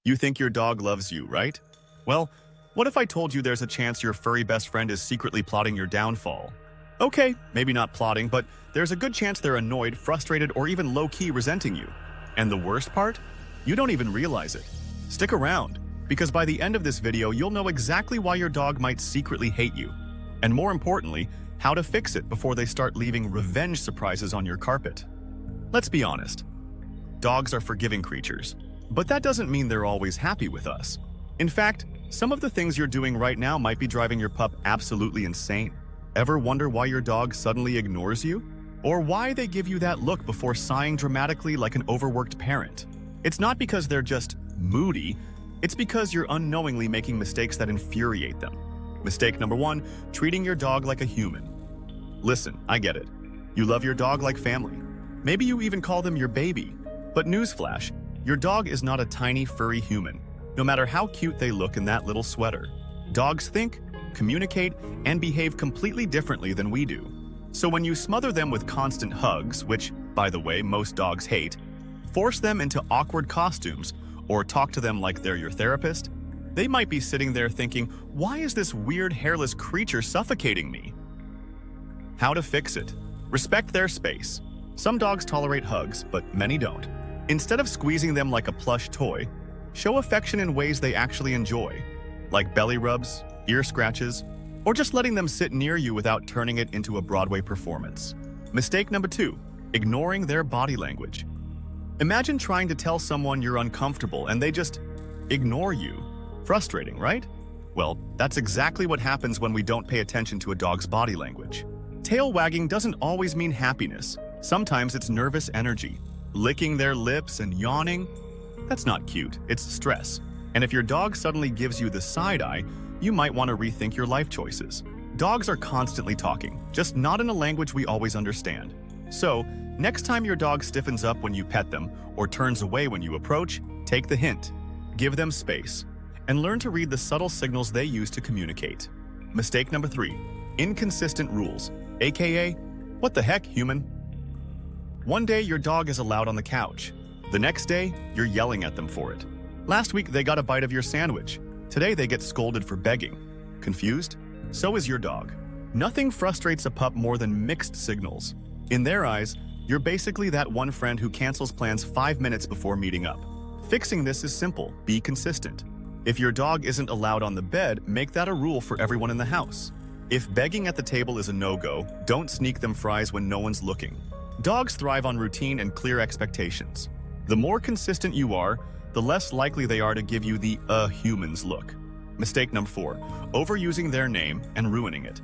You think your dog loves you, right? Well, what if I told you there's a chance your furry best friend is secretly plotting your downfall? Okay, maybe not plotting, but there's a good chance they're annoyed, frustrated, or even low-key resenting you. And the worst part? You don't even realize it. Stick around, because by the end of this video, you'll know exactly why your dog might secretly hate you. And more importantly, how to fix it before they start leaving revenge surprises on your carpet. Let's be honest. Dogs are forgiving creatures, but that doesn't mean they're always happy with us. In fact, some of the things you're doing right now might be driving your pup absolutely insane. Ever wonder why your dog suddenly ignores you? Or why they give you that look before sighing dramatically like an overworked parent? It's not because they're just moody, it's because you're unknowingly making mistakes that infuriate them. Mistake number 1, treating your dog like a human. Listen, I get it. You love your dog like family. Maybe you even call them your baby. But newsflash, your dog is not a tiny furry human, no matter how cute they look in that little sweater. Dogs think, communicate, and behave completely differently than we do. So when you smother them with constant hugs, which, by the way, most dogs hate, force them into awkward costumes, or talk to them like they're your therapist, they might be sitting there thinking, why is this weird hairless creature suffocating me? How to fix it? Respect their space. Some dogs tolerate hugs, but many don't. Instead of squeezing them like a plush toy, show affection in ways they actually enjoy, like belly rubs, ear scratches, or just letting them sit near you without turning it into a Broadway performance. Mistake number 2, ignoring their body language. Imagine trying to tell someone you're uncomfortable and they just ignore you. Frustrating, right? Well, that's exactly what happens when we don't pay attention to a dog's body language. Tail wagging doesn't always mean happiness. Sometimes it's nervous energy. Licking their lips and yawning, that's not cute, it's stress. And if your dog suddenly gives you the side eye, you might want to rethink your life choices. Dogs are constantly talking, just not in a language we always understand. So, next time your dog stiffens up when you pet them or turns away when you approach, take the hint. Give them space and learn to read the subtle signals they use to communicate. Mistake number 3, inconsistent rules, aka, what the heck, human? One day your dog is allowed on the couch. The next day, you're yelling at them for it. Last week they got a bite of your sandwich. Today they get scolded for begging. Confused? So is your dog. Nothing frustrates a pup more than mixed signals. In their eyes, you're basically that one friend who cancels plans 5 minutes before meeting up. Fixing this is simple, be consistent. If your dog isn't allowed on the bed, make that a rule for everyone in the house. If begging at the table is a no-go, don't sneak them fries when no one's looking. Dogs thrive on routine and clear expectations. The more consistent you are, the less likely they are to give you the humans look. Mistake number 4, overusing their name and ruining it.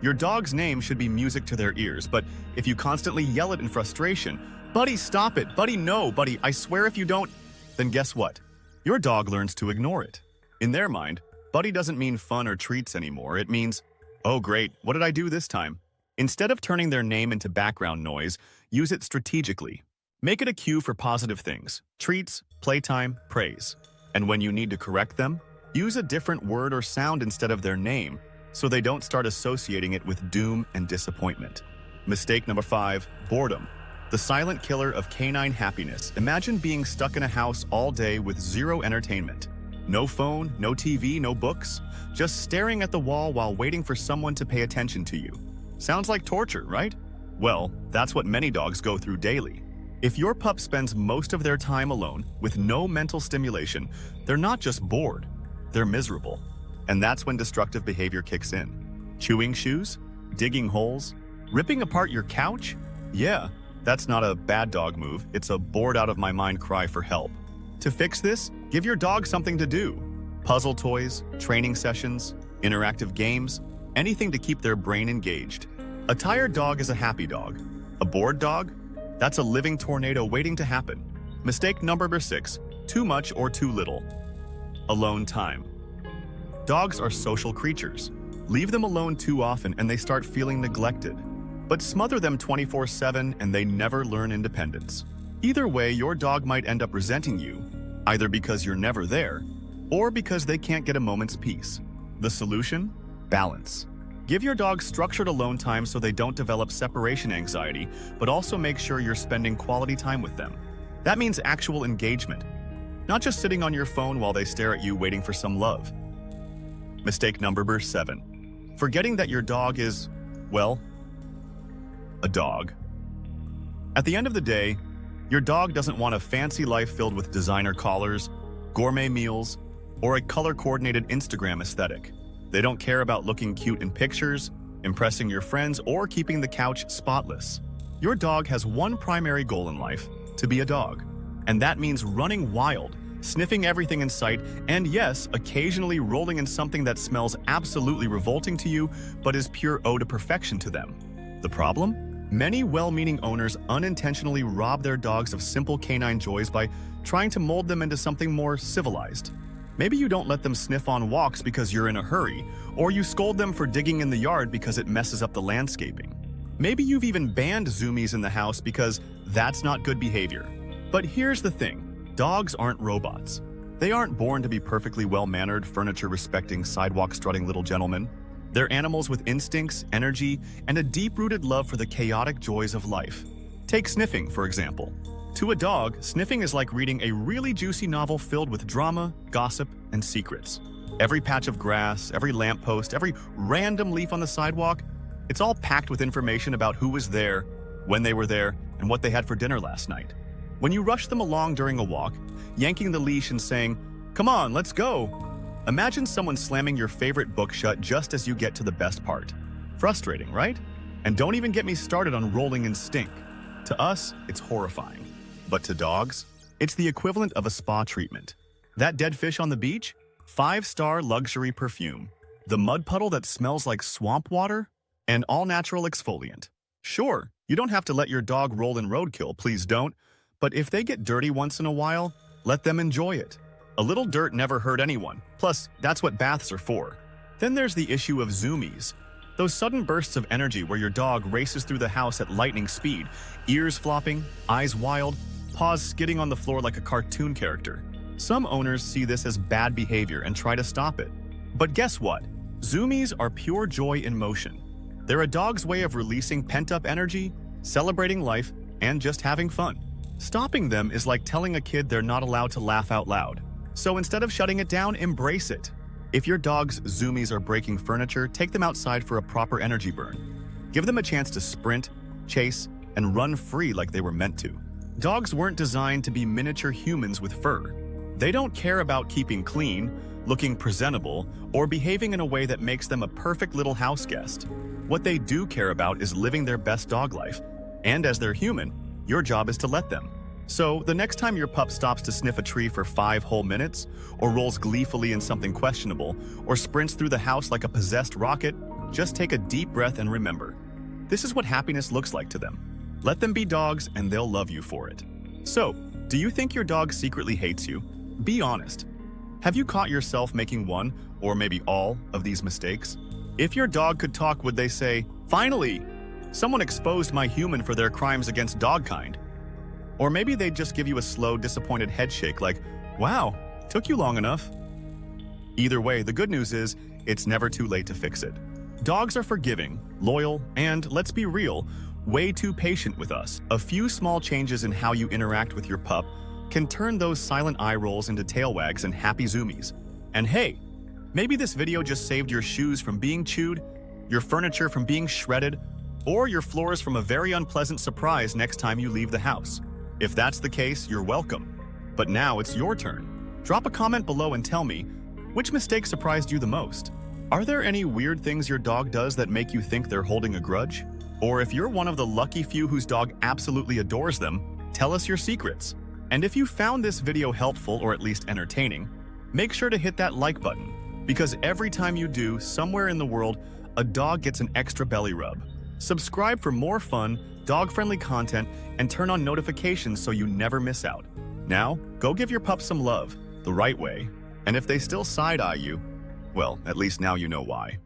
Your dog's name should be music to their ears, but if you constantly yell it in frustration, "Buddy, stop it! Buddy, no! Buddy, I swear if you don't," then guess what? Your dog learns to ignore it. In their mind, buddy doesn't mean fun or treats anymore. It means, oh great, what did I do this time? Instead of turning their name into background noise, use it strategically. Make it a cue for positive things, treats, playtime, praise. And when you need to correct them, use a different word or sound instead of their name so they don't start associating it with doom and disappointment. Mistake number 5, boredom. The silent killer of canine happiness. Imagine being stuck in a house all day with zero entertainment. No phone, no TV, no books, just staring at the wall while waiting for someone to pay attention to you. Sounds like torture, right? Well, that's what many dogs go through daily. If your pup spends most of their time alone with no mental stimulation, they're not just bored, they're miserable. And that's when destructive behavior kicks in. Chewing shoes? Digging holes? Ripping apart your couch? Yeah, that's not a bad dog move, it's a bored out of my mind cry for help. To fix this, give your dog something to do. Puzzle toys, training sessions, interactive games, anything to keep their brain engaged. A tired dog is a happy dog. A bored dog? That's a living tornado waiting to happen. Mistake number 6, too much or too little. Alone time. Dogs are social creatures. Leave them alone too often and they start feeling neglected. But smother them 24/7 and they never learn independence. Either way, your dog might end up resenting you, either because you're never there, or because they can't get a moment's peace. The solution? Balance. Give your dog structured alone time so they don't develop separation anxiety, but also make sure you're spending quality time with them. That means actual engagement. not just sitting on your phone while they stare at you waiting for some love. Mistake number 7. Forgetting that your dog is, well, a dog. At the end of the day, your dog doesn't want a fancy life filled with designer collars, gourmet meals, or a color-coordinated Instagram aesthetic. They don't care about looking cute in pictures, impressing your friends, or keeping the couch spotless. Your dog has one primary goal in life: to be a dog. And that means running wild, sniffing everything in sight, and yes, occasionally rolling in something that smells absolutely revolting to you, but is pure ode to perfection to them. The problem? Many well-meaning owners unintentionally rob their dogs of simple canine joys by trying to mold them into something more civilized. Maybe you don't let them sniff on walks because you're in a hurry, or you scold them for digging in the yard because it messes up the landscaping. Maybe you've even banned zoomies in the house because that's not good behavior. But here's the thing, dogs aren't robots. They aren't born to be perfectly well-mannered, furniture-respecting, sidewalk-strutting little gentlemen. They're animals with instincts, energy, and a deep-rooted love for the chaotic joys of life. Take sniffing, for example. To a dog, sniffing is like reading a really juicy novel filled with drama, gossip, and secrets. Every patch of grass, every lamppost, every random leaf on the sidewalk, it's all packed with information about who was there, when they were there, and what they had for dinner last night. When you rush them along during a walk, yanking the leash and saying, "Come on, let's go," imagine someone slamming your favorite book shut just as you get to the best part. Frustrating, right? And don't even get me started on rolling in stink. To us, it's horrifying. But to dogs, it's the equivalent of a spa treatment. That dead fish on the beach? 5-star luxury perfume. The mud puddle that smells like swamp water? An all-natural exfoliant. Sure, you don't have to let your dog roll in roadkill, please don't. But if they get dirty once in a while, let them enjoy it. A little dirt never hurt anyone. Plus, that's what baths are for. Then there's the issue of zoomies. Those sudden bursts of energy where your dog races through the house at lightning speed, ears flopping, eyes wild, paws skidding on the floor like a cartoon character. Some owners see this as bad behavior and try to stop it. But guess what? Zoomies are pure joy in motion. They're a dog's way of releasing pent-up energy, celebrating life, and just having fun. Stopping them is like telling a kid they're not allowed to laugh out loud. So instead of shutting it down, embrace it. If your dog's zoomies are breaking furniture, take them outside for a proper energy burn. Give them a chance to sprint, chase, and run free like they were meant to. Dogs weren't designed to be miniature humans with fur. They don't care about keeping clean, looking presentable, or behaving in a way that makes them a perfect little house guest. What they do care about is living their best dog life. And as they're human, your job is to let them. So, the next time your pup stops to sniff a tree for 5 whole minutes, or rolls gleefully in something questionable, or sprints through the house like a possessed rocket, just take a deep breath and remember, this is what happiness looks like to them. Let them be dogs and they'll love you for it. So, do you think your dog secretly hates you? Be honest. Have you caught yourself making one, or maybe all, of these mistakes? If your dog could talk, would they say, "Finally! Someone exposed my human for their crimes against dogkind"? Or maybe they'd just give you a slow, disappointed headshake like, "Wow, took you long enough." Either way, the good news is, it's never too late to fix it. Dogs are forgiving, loyal, and, let's be real, way too patient with us. A few small changes in how you interact with your pup can turn those silent eye rolls into tail wags and happy zoomies. And hey, maybe this video just saved your shoes from being chewed, your furniture from being shredded, or your floors from a very unpleasant surprise next time you leave the house. If that's the case, you're welcome. But now it's your turn. Drop a comment below and tell me, which mistake surprised you the most? Are there any weird things your dog does that make you think they're holding a grudge? Or if you're one of the lucky few whose dog absolutely adores them, tell us your secrets. And if you found this video helpful or at least entertaining, make sure to hit that like button, because every time you do, somewhere in the world, a dog gets an extra belly rub. Subscribe for more fun, dog-friendly content, and turn on notifications so you never miss out. Now, go give your pup some love, the right way. And if they still side-eye you, well, at least now you know why.